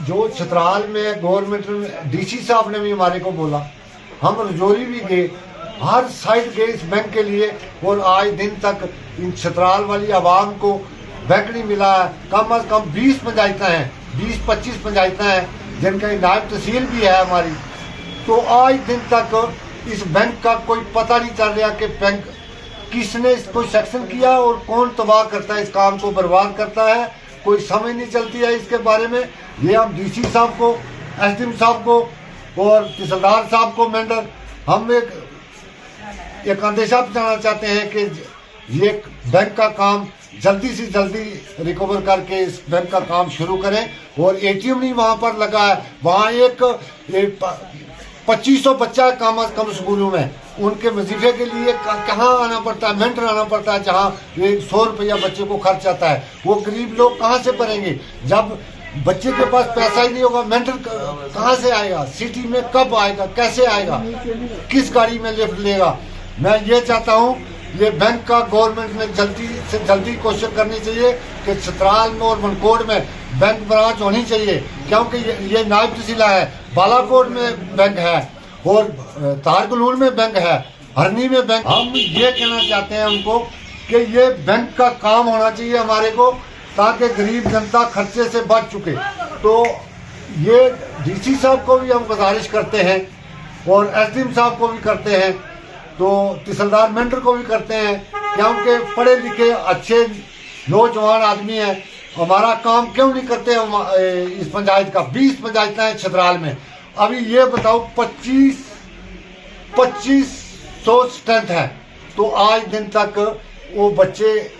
जो छतराल में government DC साहब ने भी हमारे को बोला, हम रजौरी भी गए, हर साइड गए इस बैंक के लिए, और आज दिन तक इन छतराल वाली आवाम को बैंक नहीं मिला है। कम अज कम 20 पंचायतें हैं, 20-25 पंचायतें हैं जिनका नायब तहसील भी है हमारी, तो आज दिन तक इस बैंक का कोई पता नहीं चल रहा कि बैंक किसने इसको सेक्शन किया और कौन तबाह करता है, इस काम को बर्बाद करता है, कोई समझ नहीं चलती है इसके बारे में। ये हम डीसी साहब को, एसडीएम साहब को और तहसीलदार साहब को मेंबर हम एक अंदेशा पहुँचाना चाहते हैं कि ये बैंक का काम जल्दी से जल्दी रिकवर करके इस बैंक का काम शुरू करें। और एटीएम नहीं वहाँ पर लगा है, वहाँ एक 2500 बच्चा कम अज कम स्कूलों में, उनके वजीफे के लिए कहाँ आना पड़ता है, मेंटर आना पड़ता है, जहाँ 100 रुपया बच्चे को खर्च आता है। वो गरीब लोग कहाँ से भरेंगे जब बच्चे के पास पैसा ही नहीं होगा? मेंटर कहाँ से आएगा? सिटी में कब आएगा, कैसे आएगा, किस गाड़ी में लिफ्ट लेगा? मैं ये चाहता हूँ ये बैंक का गवर्नमेंट में जल्दी से जल्दी कोशिश करनी चाहिए कि छतराल में और मनकोट में बैंक ब्रांच होनी चाहिए, क्योंकि ये नायब तहसीला है, बालाकोट में बैंक है और तारकलून में बैंक है, हरनी में बैंक। हम ये कहना चाहते हैं उनको कि ये बैंक का काम होना चाहिए हमारे को, ताकि गरीब जनता खर्चे से बच चुके। तो ये डीसी साहब को भी हम गुजारिश करते हैं और एसडीएम साहब को भी करते हैं, तो तहसीलदार मेंटर को भी करते हैं, क्योंकि पढ़े लिखे अच्छे नौजवान आदमी हैं। हमारा काम क्यों नहीं करते इस पंचायत का? 20 पंचायतें हैं छतराल में, अभी ये बताओ 2500 स्ट्रेंथ है, तो आज दिन तक वो बच्चे